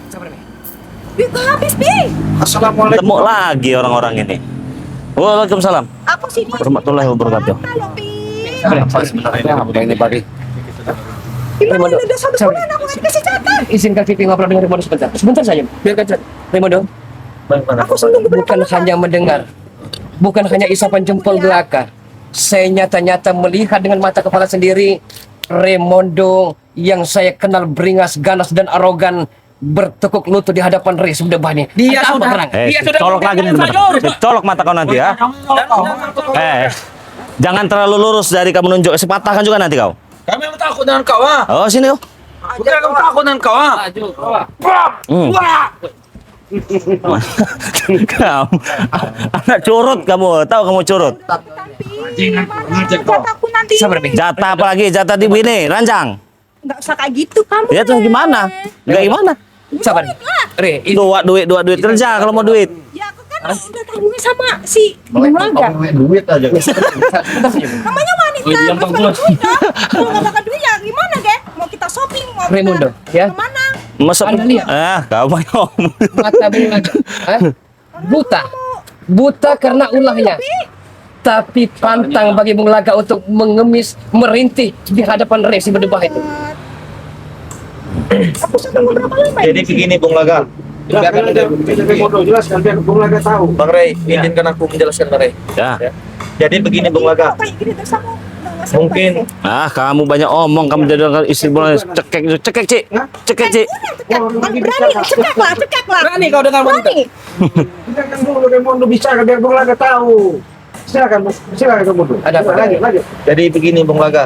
Sabar, Bi. Bi, kok habis, Bi? Assalamualaikum. Temu lagi orang-orang ini. Waalaikumsalam. Aku sini. Warahmatullahi wabarakatuh. Halo, Bi. Ini Pak. Gimana ini udah 1 bulan aku nggak dikasih jatah. Izinkan Pipi ngobrol dengan Raimundo sebentar. Sebentar saja. Biarkan saja. Raimundo, Aku sungguh bukan hanya mendengar, bukan hanya isapan jempol belaka. Saya nyata-nyata melihat dengan mata kepala sendiri Raimundo yang saya kenal beringas, ganas dan arogan bertekuk lutut di hadapan Rey Sudebani. Dia Ada apa sudah- terang? Dia sudah Colok lagi nih, colok mata kau nanti ya. Jangan terlalu lurus dari kamu nunjuk. Patahkan juga nanti kau. Kami yang takut dengan kau, ah. Oh, sini kau. Bukan kami takut dengan kau, ah. Hmm. Wah. Kamu anak curut kamu, tahu kamu curut. Jatahku nanti. Sabar, Bi. Jatah apa lagi? Jatah di sini, ranjang. Nggak usah kayak gitu kamu. Ya tuh gimana? Enggak gimana? Sabar. Rey, ini Dua duit kerja kalau mau duit. Ya aku kan udah tanggungan sama si Bulaga. Duit aja. sebentar saja. Bu. Namanya wanita, harus balik duit dong. Kalau nggak bakal duit ya gimana, Ge? Mau kita shopping, mau Raimundo, kita ya. kemana? Masa Anda lihat? kau mau ngomong. Mata Bulaga. Hah? Buta. Buta karena ulahnya. Tapi pantang bagi Bung Laga untuk mengemis, merintih di hadapan Rey si berdebah itu. Aku sudah beberapa lama Jadi begini, Bung Laga. Biarkan dia jelaskan biar Bung Laga tahu. Bang Rey, izinkan aku menjelaskan, Bang Rey. Ya. Jadi begini, Bung Laga. Kayak gini terus aku udah nggak sabar, Mungkin Ge. Kamu banyak omong, kamu jadi orang istri bola cekek, Cik. Cekek, Cik. Udah cekak, berani, cekak lah. Berani kau dengan wanita? Berani. Biarkan dulu Raimundo bicara biar Bung Laga tahu. Silakan Raimundo. Ada apa? Lanjut. Jadi begini, Bung Laga.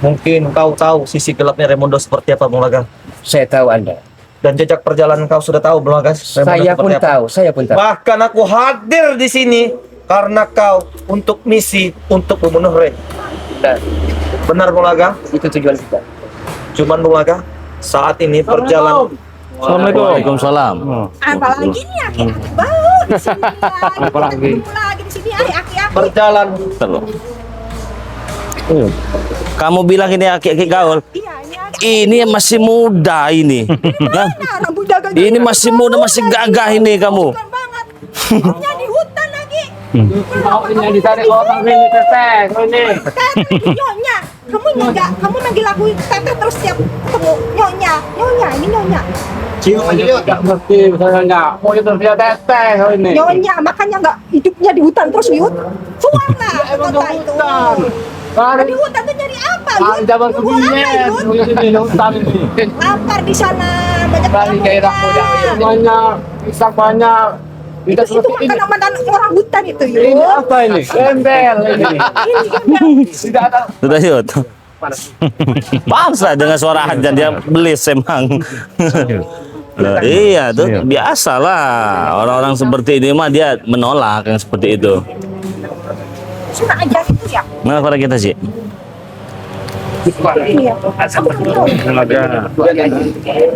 Mungkin kau tahu sisi gelapnya Raimundo seperti apa, Bung Laga. Saya tahu Anda. Dan jejak perjalanan kau sudah tahu, Bung Laga. Saya pun tahu, saya pun tahu. Bahkan aku hadir di sini karena kau untuk misi untuk membunuh Rey. Nah, Benar, Bung Laga? itu tujuan kita. Cuman, Bung Laga, saat ini perjalanan. Assalamualaikum. Waalaikumsalam. Apalagi nih aki bau di sini. Apalagi di sini aki ya. Berjalan Terus. Kamu bilang ini aki-aki gaul. Iya, ini aki. Ini masih muda ini. Hah? Nah, rambut jaga. Ini masih muda, masih gagah ini kamu. Bukan banget. Punya di hutan lagi. Ini ditarik orang ini teteh. Ini. Nyonya, kamu manggil aku teteh terus tiap ketemu nyonya, ini nyonya. Cium aja yuk. Enggak ngerti saya enggak. Mau itu dia teteh ini. Nyonya, makanya nggak hidupnya di hutan terus yut. Keluar lah kota itu. Di hutan tuh nyari apa? Yut? Zaman Nunggu apa, kebiyen, Yut? ini hutan ini. Lapar di sana banyak Balik daerah muda banyak, pisang banyak. Kita Itu seperti ini. makanan orang hutan itu Ini yut. apa ini? Gembel ini. Tidak ada. Sudah yuk. Bangsa dengan suara ajan dia belis emang. Loh, iya tuh biasalah orang-orang seperti ini mah dia menolak yang seperti itu. Sudah aja itu ya. Mana pada kita sih? Iya.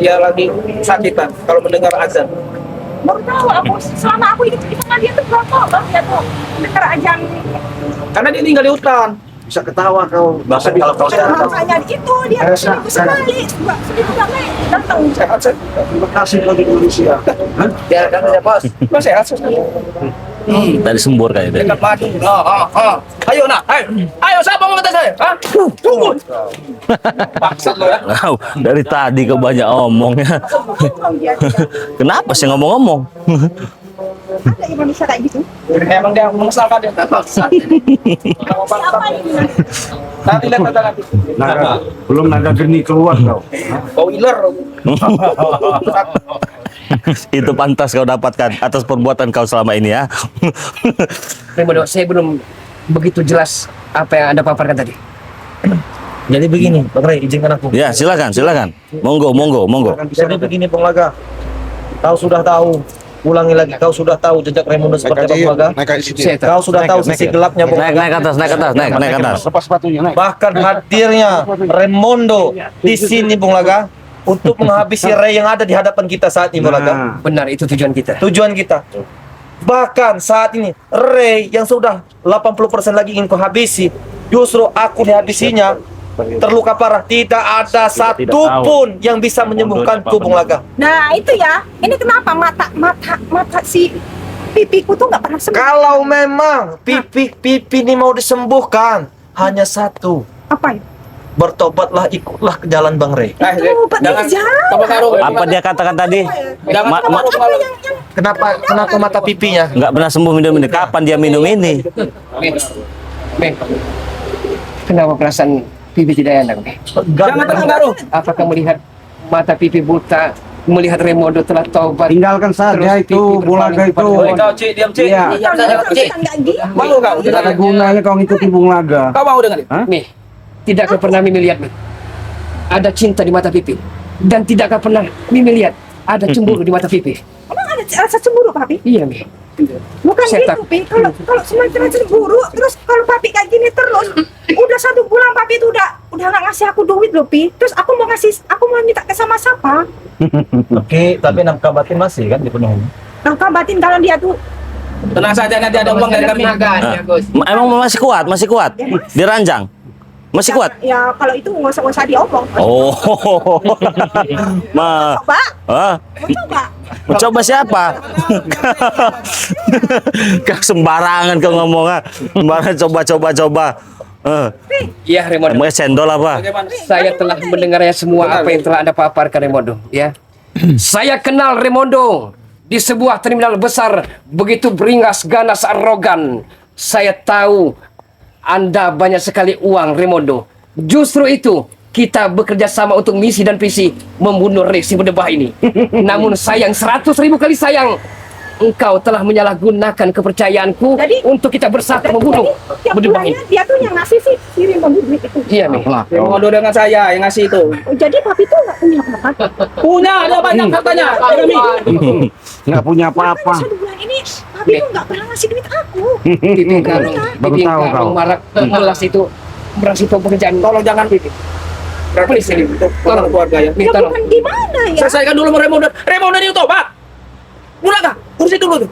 dia lagi sakitan kalau mendengar azan. Baru tahu aku selama aku hidup di tengah dia tuh berapa bang dia tuh dengar ajan. Karena dia tinggal di hutan. Bisa ketawa kau. Bahkan kalau kau sehat, Makanya itu dia seminggu sekali, seminggu sekali datang. sehat, sehat. Terima kasih kalau di Indonesia. Ya, kan ya, Bos. Bos sehat, sehat. Tadi sembur kayaknya. Dekat madu. Ayo, nak. Ayo, siapa mau kata saya? Hah? Tunggu. Bangsat lo ya. Wow, dari tadi kau banyak omongnya. Ngomong dia. Kenapa sih ngomong-ngomong? Ada Indonesia kayak gitu. Emang dia mengesalkan dia. Bangsat. Siapa ini? Nanti lihat nanti. Naga, belum naga geni keluar kau. Bau iler. Itu pantas kau dapatkan atas perbuatan kau selama ini ya. Raimundo, saya belum begitu jelas apa yang Anda paparkan tadi. Jadi begini, Bang Rey, izinkan aku. Ya, silakan. Monggo. Jadi begini, Bang Laga. Kau sudah tahu. Ulangi lagi, kau sudah tahu jejak Raimundo seperti apa, Bang Laga. Saya tahu. Kau sudah tahu sisi gelapnya, Bang Laga. Naik ke atas. Lepas sepatunya naik. Bahkan hadirnya Raimundo di sini, Bung Laga, untuk menghabisi Rey yang ada di hadapan kita saat ini, Bung Laga. Benar, itu tujuan kita. Tujuan kita. Bahkan saat ini Rey yang sudah 80% lagi ingin kau habisi, justru aku dihabisinya terluka parah. Tidak ada satupun yang bisa menyembuhkanku, Bung Laga. Nah itu ya, ini kenapa mata si pipiku tuh nggak pernah sembuh. Kalau memang pipi ini mau disembuhkan, hanya satu. Apa ya? Bertobatlah, ikutlah ke jalan Bang Rey. Jangan. Apa dia katakan tadi? Ma- ma- Kenapa mata pipinya? nggak pernah sembuh minum ini. Kapan dia minum ini? Meh, kenapa perasaan pipi tidak enak, Meh? Jangan terpengaruh. Apakah melihat mata pipi buta, melihat Raimondo telah taubat? Tinggalkan saja terus itu, pipi Bung Laga berpaling itu. kepada Raimondo? Kau Cik, diam Cik. Iya. Nggak gitu. Malu kau? Tidak ada gunanya kau ngikuti Bung Laga. Kau mau dengar? Meh, tidakkah pernah Mimi lihat, Meh, ada cinta di mata pipi? Dan tidakkah pernah Mimi lihat ada cemburu di mata pipi? Emang ada rasa cemburu, Papi? Iya, Meh. Bukan Saya gitu, Pi. Kalau semakin cemburu, terus kalau Papi kayak gini terus, udah 1 bulan Papi itu udah nggak ngasih aku duit loh, Pi. Terus aku mau minta ke sama siapa? Oke, tapi nafkah batin masih kan dipenuhi. Nah, batin kalau dia tuh Tenang saja, nanti ada uang dari kami. Emang masih kuat? Diranjang? Masih kuat? ya kalau itu nggak usah diomong. Oh, Coba, ah, mau coba. coba siapa? Kau sembarangan kau ngomong ah. Sembarangan coba. Iya, Raimondo. Emangnya cendol apa? Bagaimana? Saya telah mendengarnya semua apa yang telah Anda paparkan, Raimondo, ya. Saya kenal Raimondo di sebuah terminal besar, begitu beringas, ganas, arogan. Saya tahu Anda banyak sekali uang, Raimondo. Justru itu kita bekerja sama untuk misi dan visi membunuh Resi Berdebah ini. Namun sayang, 100.000 kali sayang, engkau telah menyalahgunakan kepercayaanku Jadi- untuk kita bersatu membunuh Tiap Berdebah ini. bulannya dia tuh yang ngasih si Raimondo duit itu. Iya, Mi. Raimondo dengan saya yang ngasih itu. Oh, jadi Papi tuh nggak punya apa-apa. Punya, ada banyak katanya. Kami. Nggak punya apa-apa. 1 bulan ini Papi tuh nggak pernah ngasih duit aku. Pipi karung, Baru pipi tahu karung kau. marak kelas itu berhasil pekerjaan. Tolong jangan Pipi. Please, ini. Tolong keluarga ya. Mi, Ya tolong. bukan gimana ya? Selesaikan dulu sama Raimondo. Raimondo ini tobat. Mulai kah? Urusin dulu tuh.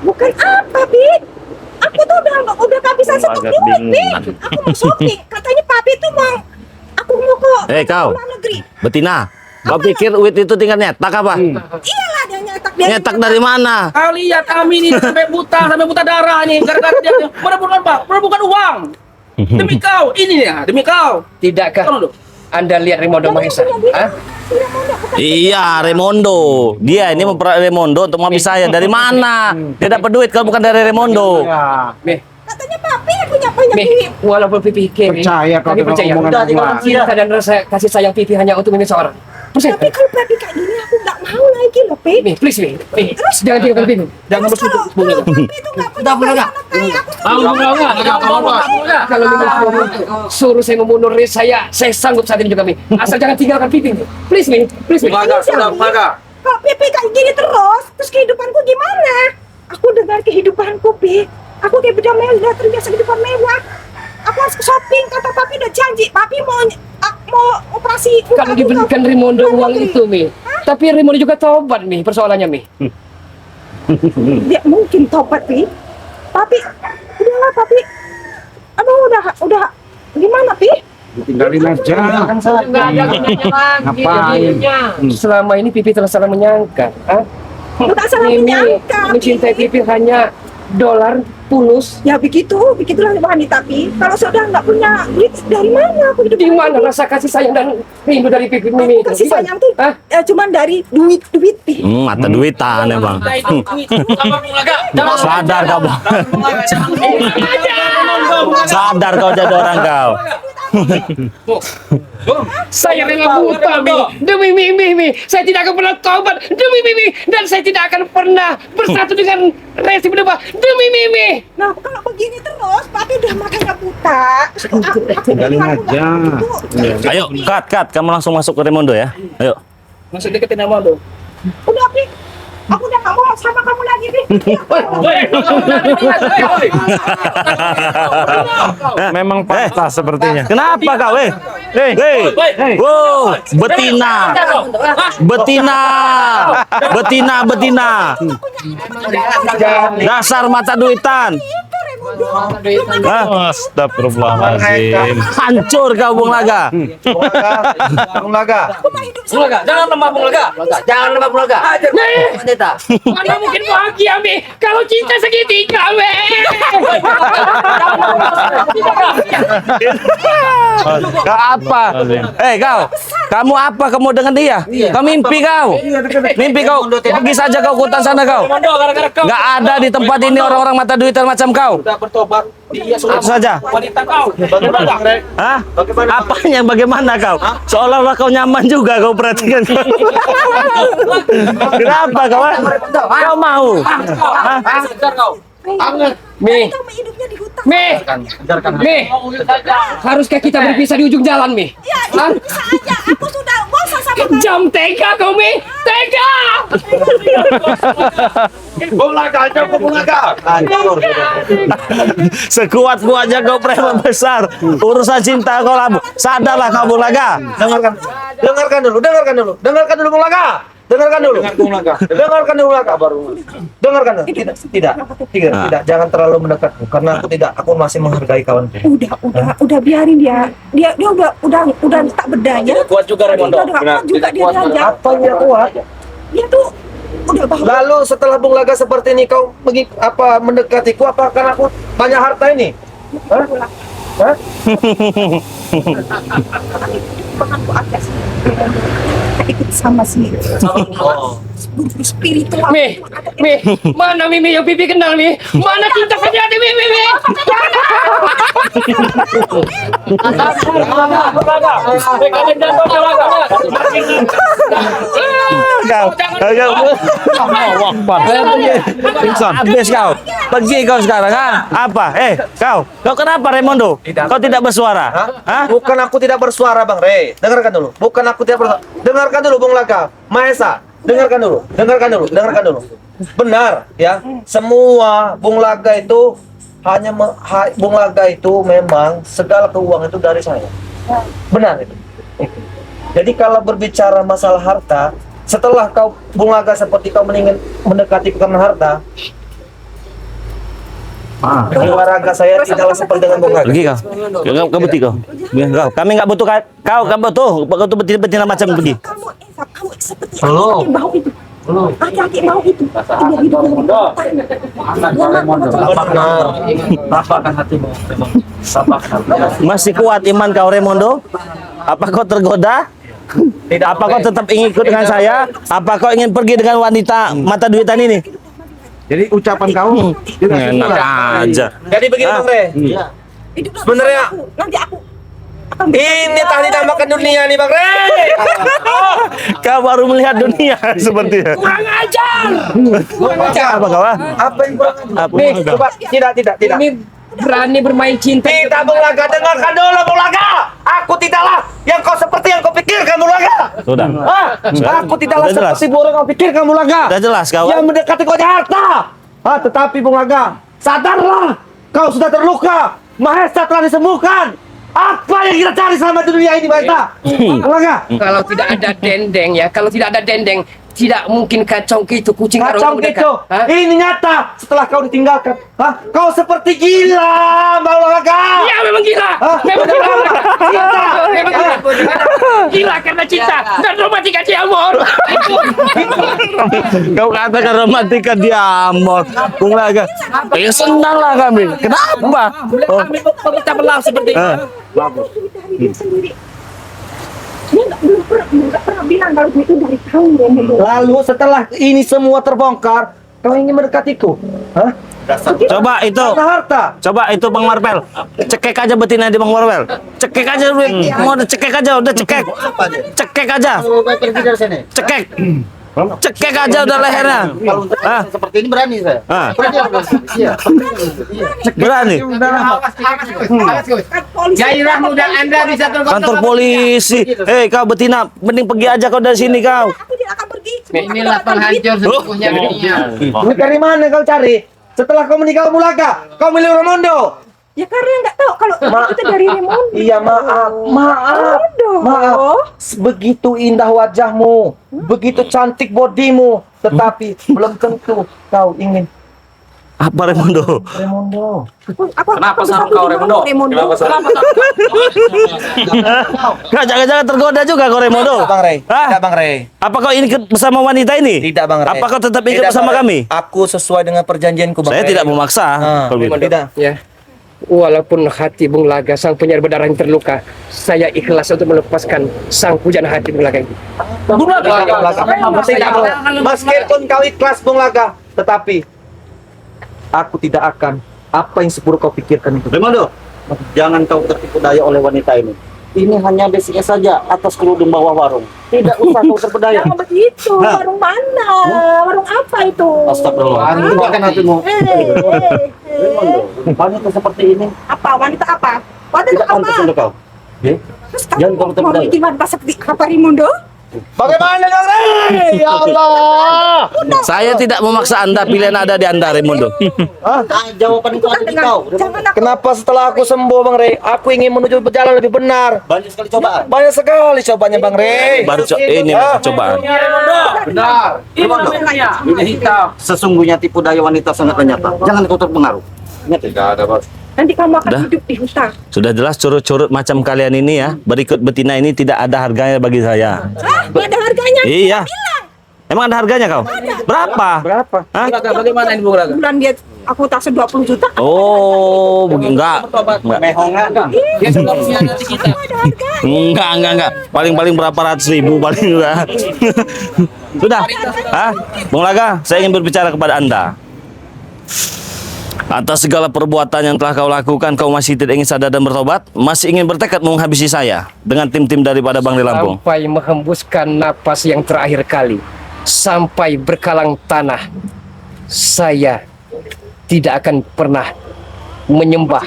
Bukan apa, Pi? Aku tuh udah kehabisan stok Agak duit, Pi. bingung. Aku mau shopping. Katanya Papi tuh aku mau ke Kau, luar negeri. betina. Kau pikir duit itu tinggal nyetak apa? Iyalah dia nyetak dia. Nyetak dari mana? Kau lihat kami ini sampai buta darah nih. Gara-gara dia merebutkan apa? Merebutkan uang. Demi kau, ini ya, demi kau. Tidakkah Tolong dulu. Anda lihat Raimondo Mahesa? Hah? Iya, Raimondo. Dia ini memperak Raimondo untuk menghabis saya. Dari mana? Dia dapat duit kalau bukan dari Raimondo. Mi, Katanya Papi yang punya banyak Mi, duit. walaupun Pipi kiri, Percaya kau tapi dengan percaya. omongan orang. Cinta dan rasa kasih sayang Pipi hanya untuk Mimi seorang. Percaya. Tapi kalau Papi kayak gini aku nggak mau lagi loh, Pi. Mi, please, Mi. Mi, jangan tinggalkan Pipi. Jangan Terus bersekutu. kalau Papi itu nggak punya pasangan kayak aku tuh Kalau Mimi suruh saya membunuh Riz, saya sanggup saat ini juga, Mi. Asal jangan tinggalkan Pipi, Mi. Please, Mi. Please, Mi. Belaga, sudah belaga. kalau Pipi kayak gini terus kehidupanku gimana? Aku dengar kehidupanku, Pi. Aku kayak beda mewah, terbiasa kehidupan mewah. Aku harus ke shopping, kata Papi udah janji. Papi mau operasi. Kalau diberikan Raimondo uang itu, Mi. Tapi Raimondo juga tobat, Mi. Persoalannya, Mi. Dia mungkin tobat, Pi. Papi, udahlah, Papi. Aduh, udah. Gimana, Pi? Tinggalin aja. Ngapain? Selama ini Pipi telah salah menyangka. Hah? Udah salah Mimi menyangka. mencintai Pi. Pipi hanya dolar, fulus. Ya begitulah wanita, Pi. Kalau sudah nggak punya duit, dari mana aku hidup? Di mana rasa kasih sayang dan rindu dari Pipi Mimi itu? Kasih Di mana? sayang tuh Hah? cuman dari duit, Pi. Mata duitan emang. Sadar kau, Bang. Sadar kau jadi orang kau. Saya rela buta, Mi. Demi Mimi, saya tidak akan pernah tobat. Demi Mimi, dan saya tidak akan pernah bersatu dengan Resi Berdebah. Demi Mimi. Nah, kalau begini terus, Papi udah makanya buta. Tinggalin aja. Ayo, cut. Kamu langsung masuk ke Raimondo ya. Ayo. Masuk deketin Raimondo. Udah, Pi. Aku udah nggak mau sama kamu lagi, Pi. Memang pantas sepertinya. Kenapa kau, Hei. Wow, betina. Dasar mata duitan. Itu Raimundo. Hah? Astagfirullahaladzim. Hancur kau Bung Laga. Bung Laga. Aku mau hidup Bung Laga, jangan lembah Bung Laga. Jangan lembah Bung Laga. Pendeta. Mana mungkin bahagia, Mi? Kalau cinta segitiga, Mi. Kau apa? Kau. Kamu apa kamu dengan dia? Kau mimpi kau. Mimpi kau. Pergi saja kau ke hutan sana kau. Gara-gara kau. Gak ada di tempat ini orang-orang mata duitan macam kau. Sudah bertobat. Dia sudah Itu saja. wanita kau. Bagaimana? Hah? Apanya bagaimana kau? Seolah-olah kau nyaman juga kau perhatikan. Kenapa kau? Kau mau? Hah? Sejar kau. Mi, Kamu hidupnya di hutan. Mi, haruskah kita berpisah di ujung jalan, Mi? Ya, bisa aja. Aku sudah bosan sama kamu. Jam tega kau, Mi. Tega. Bung Laga, cukup Bung Laga. Hancur. Sekuat-kuatnya kau preman besar. Urusan cinta kau labu. Sadarlah kau Bung Laga. Dengarkan dulu Bung Laga. Dengarkan dulu. Dengarkan dulu Laga baru. Dengarkan dulu. Tidak. Jangan terlalu mendekat karena aku masih menghargai kawan. Udah biarin dia. Dia udah tak berdaya. Kuat juga, Raimundo. Udah kuat juga dia diajak. Apa yang kuat? Dia tuh udah bahwa Lalu setelah Bung Laga seperti ini kau mendekatiku apa karena aku banyak harta ini? Hah? aku agak ikut sama si guru spiritual. Mi, mana Mimi yang Pipi kenal, Mi? Mana cinta sejati Mimi, Mi? Habis kau. Pergi kau sekarang, ha? Apa? Kau kenapa Raimundo? Kau tidak bersuara? Hah? Bukan aku tidak bersuara Bang Rey. Dengarkan dulu. Bukan aku tidak bersuara. Dengarkan dulu Bung Laga. Mahesa. Dengarkan dulu. Benar ya. Semua Bung Laga itu Bung Laga itu memang segala keuangan itu dari saya. Benar itu. Jadi kalau berbicara masalah harta, setelah kau Bung Laga seperti kau mendekati karena harta, olahraga saya tidaklah seperti dengan Bung Laga. Pergi kau. Kau butuh kau. Kami nggak butuh kau. Kamu butuh betina macam pergi. Kamu seperti laki bau itu. Laki-laki bau itu. Tidak hidup Rapatkan hatimu, Raimundo. Masih kuat iman kau Raimundo? Apa kau tergoda? Apa kau tetap ingin ikut dengan saya? Apa kau ingin pergi dengan wanita mata duitan ini? Jadi ucapan kau Enak aja. Jadi begini Bang Rey. Sebenarnya nanti aku ini tak dinamakan dunia nih Bang Rey. Kau baru melihat dunia sepertinya. Kurang ajar. Apa kau? Apa yang kurang ajar? Apa? Coba tidak. Ini berani bermain cinta. Tidak Bung Laga, dengarkan dulu Bung Laga. Aku tidaklah yang kau seperti yang kau pikirkan Bung Laga. Sudah. Aku tidaklah Sudah jelas. seperti burung yang kau pikirkan Bung Laga. Sudah jelas kau. Yang mendekati kau di harta. Tetapi Bung Laga, sadarlah, kau sudah terluka. Mahesa telah disembuhkan. Apa yang kita cari selama dunia ini, Mahesa? Bung Laga. Kalau tidak ada dendeng, tidak mungkin kacau gitu kucing Kacau mendekat. gitu. Hah? Ini nyata setelah kau ditinggalkan. Kau seperti gila, Bung Laga. Ya memang gila. Memang gila. Cinta. Memang gila. Gila karena cinta dan romantika di amor. Kau katakan romantika diamor. Bung Laga. Ya senang lah kami. Kenapa? Kami meminta maaf seperti itu. dari dia sendiri. Dia nggak pernah bilang kalau gue itu dari kamu ya. Lalu setelah ini semua terbongkar, kau ingin mendekatiku? Coba itu. Karena harta. Coba itu Bang Marvel. Cekek aja betina di Bang Marvel. Cekek aja. Mau cekek aja, udah cekek. Cekek aja. Cekek. Cekek aja udah lehernya. seperti ini berani saya. Berani. Gairah muda Anda bisa Kantor polisi. Kau betina, mending pergi aja kau dari sini kau. Aku tidak akan pergi. Inilah penghancur sesungguhnya dunia. Duit dari mana kau cari? Setelah kau menikah Bung Laga, kau milih Raimundo. Ya karena nggak tahu kalau itu dari Raimundo. Iya maaf. Begitu indah wajahmu, begitu cantik bodimu, tetapi belum tentu kau ingin Apa Raimondo? Kenapa sarung kau, Raimondo? Kenapa sarung Kau jangan-jangan tergoda juga kau Raimondo. Bang Rey. Hah? Tidak Bang Rey. Apa kau ikut bersama wanita ini? Tidak Bang Rey. Apa kau tetap ikut Tidak, bersama Bang Rey. kami? Aku sesuai dengan perjanjianku Bang Saya Rey. tidak memaksa. Kalau begitu. Tidak. Ya. Walaupun hati Bung Laga sang penyayat berdarah yang terluka, saya ikhlas untuk melepaskan sang pujaan hati Bung Laga ini. Bung Laga. Tidak Bang. Meskipun kau ikhlas Bung Laga, tetapi aku tidak akan apa yang seburuk kau pikirkan itu. Raimondo, jangan kau tertipu daya oleh wanita ini. Ini hanya basicnya saja atas kerudung bawah warung. Tidak usah kau terpedaya. Jangan begitu. Warung mana? Warung apa itu? Astagfirullah. Bukakan hatimu. Wanita seperti ini Apa? Wanita apa? Wanita tidak pantas apa? untuk kau. Terus Jangan kamu kamu mau terpedaya. bikin wanita seperti apa Raimundo? Bagaimana Bang Rey? Ya Allah. Saya tidak memaksa Anda, pilihan ada di Anda, Raimondo. Jawaban Itu kan dengan jangan aku Kenapa setelah aku sembuh Bang Rey, aku ingin menuju berjalan lebih benar? Banyak sekali cobaan. Banyak sekali cobanya Bang Rey. Baru ini cobaan. Benar. Ini namanya. Ini hitam. Sesungguhnya tipu daya wanita sangat nyata. Jangan kau terpengaruh. Ingat ya. nanti kamu akan Dah. hidup di hutan. Sudah jelas curut-curut macam kalian ini ya. Berikut betina ini tidak ada harganya bagi saya. Hah? Nggak ada harganya? Iya. Emang ada harganya kau? Berapa? Berapa? Hah? Bung Laga, bagaimana ini Bung Laga? Bulan dia aku tasnya 20 juta. Oh, enggak. Mehongan. Dia sudah punya hati kita. Ada harga. Enggak. Paling berapa ratus ribu paling juga. Sudah. Hah? Bung Laga, saya ingin berbicara kepada Anda. Atas segala perbuatan yang telah kau lakukan, kau masih tidak ingin sadar dan bertobat? Masih ingin bertekad menghabisi saya dengan tim-tim daripada Bang di Lampung? Sampai menghembuskan napas yang terakhir kali, sampai berkalang tanah, saya tidak akan pernah menyembah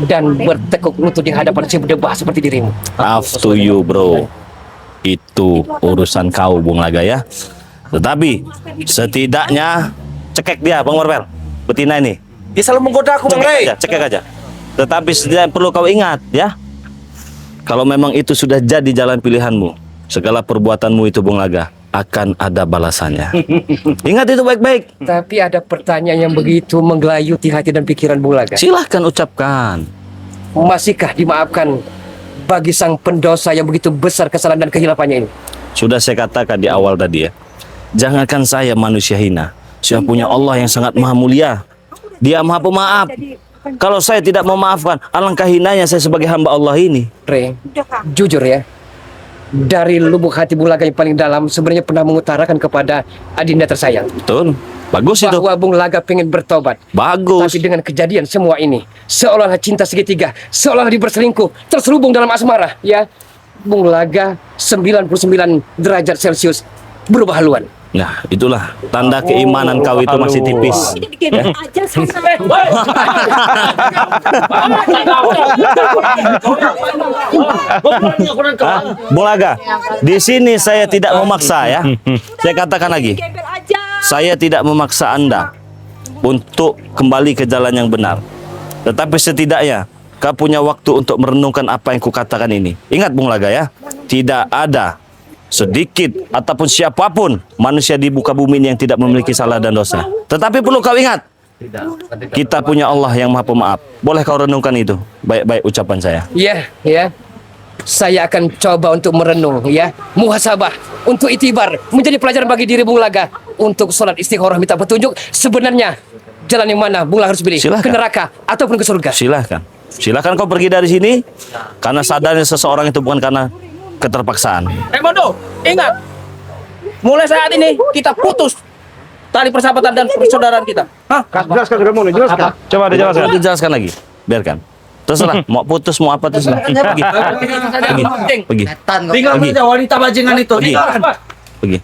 dan bertekuk lutut di hadapan si berdebah seperti dirimu. Up to you, bro. Itu urusan kau, Bung Laga ya. Tetapi setidaknya cekek dia, Bang Warwel. Betina ini. Dia selalu menggoda aku Bang Rey. Cekek aja. Tetapi setidaknya perlu kau ingat ya. Kalau memang itu sudah jadi jalan pilihanmu, segala perbuatanmu itu, Bung Laga, akan ada balasannya. Ingat itu baik-baik. Tapi ada pertanyaan yang begitu menggelayuti hati dan pikiran Bung Laga. Silahkan ucapkan. Masihkah dimaafkan bagi sang pendosa yang begitu besar kesalahan dan kehilafannya ini? Sudah saya katakan di awal tadi ya. Jangankan saya manusia hina. Saya punya Allah yang sangat maha mulia. Dia maha pemaaf. Kalau saya tidak memaafkan, alangkah hinanya saya sebagai hamba Allah ini. Re, Udah Kang. jujur ya, dari lubuk hati Bung Laga yang paling dalam sebenarnya pernah mengutarakan kepada adinda tersayang Betul. Bagus itu. bahwa Bung Laga pengen bertobat. Bagus. Tapi dengan kejadian semua ini, seolah-olah cinta segitiga, seolah-olah dia berselingkuh, terselubung dalam asmara, ya. Bung Laga 99 derajat Celcius berubah haluan. Nah, itulah tanda keimanan kau itu masih tipis. Ini digendong aja sana. Bung Laga, di sini saya tidak memaksa ya. Saya katakan lagi, Gembel aja. saya tidak memaksa Anda untuk kembali ke jalan yang benar. Tetapi setidaknya kau punya waktu untuk merenungkan apa yang kukatakan ini. Ingat Bung Laga ya, tidak ada sedikit ataupun siapapun manusia di muka bumi ini yang tidak memiliki salah dan dosa. Tetapi perlu kau ingat, kita punya Allah yang maha pemaaf. Boleh kau renungkan itu. Baik-baik ucapan saya. Ya, ya. Saya akan coba untuk merenung, ya. Muhasabah, untuk itibar, menjadi pelajaran bagi diri Bung Laga untuk sholat istikharah minta petunjuk. Sebenarnya jalan yang mana Bung Laga harus pilih? Silahkan. Ke neraka ataupun ke surga? Silahkan kau pergi dari sini karena sadarnya seseorang itu bukan karena keterpaksaan. Raimondo, ingat. Mulai saat ini kita putus tali persahabatan dan persaudaraan kita. Hah? Jelaskan Raimondo, jelaskan. Coba dijelaskan. Nanti jelaskan lagi. Biarkan. Terserah, mau putus mau apa terserah. Pergi. Pergi. Tinggal Pergi. saja wanita bajingan itu. Pergi. Pergi.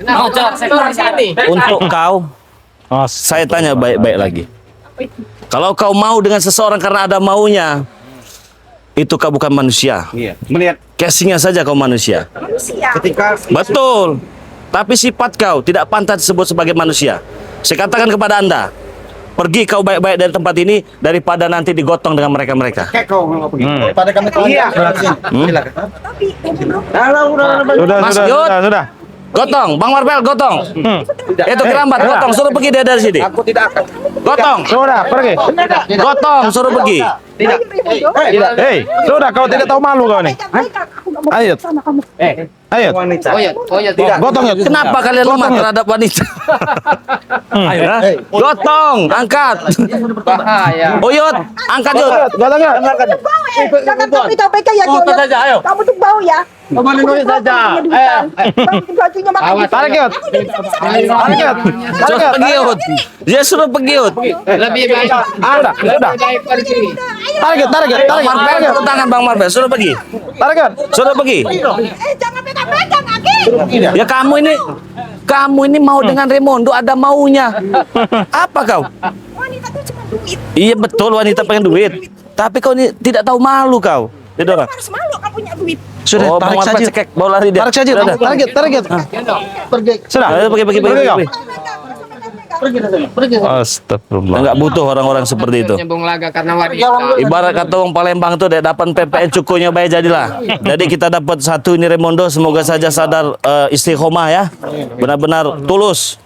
Mau jalan sini. Untuk kau, saya tanya baik-baik lagi. Kalau kau mau dengan seseorang karena ada maunya, itu kau bukan manusia. Iya. Melihat Casingnya saja kau manusia. Manusia. ketika Betul. Tapi sifat kau tidak pantas disebut sebagai manusia. Saya katakan kepada Anda, pergi kau baik-baik dari tempat ini daripada nanti digotong dengan mereka-mereka. kayak kau nggak pergi. Pada kami telah Iya. silakan. Tapi Raimundo, Udah. Mas Sudah. Yud. Sudah. Gotong, Bang Marvel, gotong. Itu kerambat, gotong, suruh pergi dia dari sini. Aku tidak akan. Gotong, Sudah, pergi. gotong, suruh pergi. Tidak. Hei, sudah kau tidak tahu malu kau nih. Ayo. Sama kamu. Ayo. Gotong ya. Kenapa kalian lemah terhadap wanita? Ayo, gotong, angkat. Bahaya. Uyut, angkat Yud. Gotong ya. Jangan tapi kayak gitu. saja, ayo. Kamu tuh bau ya. Kembali nulis saja. Bajunya makan. Tarik Yud. Aku tidak bisa bisa. Tarik Yud. Suruh pergi Yud. Dia suruh pergi Yud. Lebih baik. Sudah. Baik pergi. Tarik Yud. Bang Marvel, turun tangan Bang Marvel, suruh pergi. Tarik Yud. Suruh pergi. Jangan pegang-pegang lagi. Ya kamu ini mau dengan Raimondo ada maunya. Apa kau? Wanita tuh cuma duit. Iya betul wanita pengen duit. Tapi kau ini tidak tahu malu kau. Didora. Harus malu kamu punya duit. Sudah, Oh, Bang tarik Marvel saja. cekek, bawa lari dia. Tarik saja. Sudah, sudah. Tarik Yud. Sudah. Ayo, pergi. kau. Pegang. Astagfirullah. Enggak butuh orang-orang seperti itu. Nyambung laga karena wanita. Ibarat kata orang Palembang tuh dek dapat PPN cukunya baik jadilah. Jadi kita dapat satu ini Raimondo, semoga saja sadar istiqomah ya. Benar-benar tulus.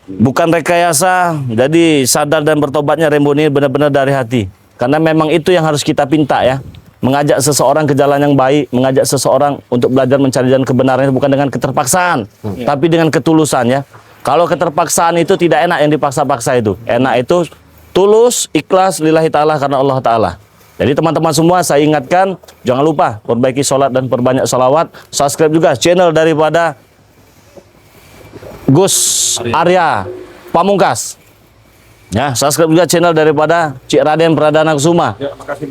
Bukan rekayasa. Jadi sadar dan bertobatnya Raimondo ini benar-benar dari hati. Karena memang itu yang harus kita pinta ya. Mengajak seseorang ke jalan yang baik, mengajak seseorang untuk belajar mencari jalan kebenaran itu bukan dengan keterpaksaan, tapi dengan ketulusan ya. Kalau keterpaksaan itu tidak enak yang dipaksa-paksa itu. Enak itu tulus, ikhlas, lillahi ta'ala karena Allah Ta'ala. Jadi teman-teman semua saya ingatkan, jangan lupa perbaiki sholat dan perbanyak salawat. Subscribe juga channel daripada Gus Arya Pamungkas. Ya, subscribe juga channel daripada Cik Raden Pradana Kusuma.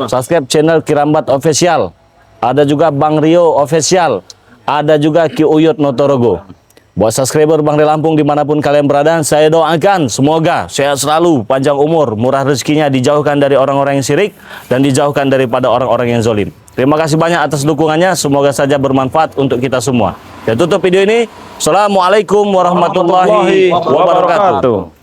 Subscribe channel Kirambat Official. Ada juga Bang Rio Official. Ada juga Ki Uyut Notorogo. Buat subscriber Bang Rio Lampung dimanapun kalian berada, saya doakan semoga sehat selalu, panjang umur, murah rezekinya, dijauhkan dari orang-orang yang syirik dan dijauhkan daripada orang-orang yang zalim. Terima kasih banyak atas dukungannya. Semoga saja bermanfaat untuk kita semua. Dan tutup video ini. Assalamualaikum warahmatullahi wabarakatuh.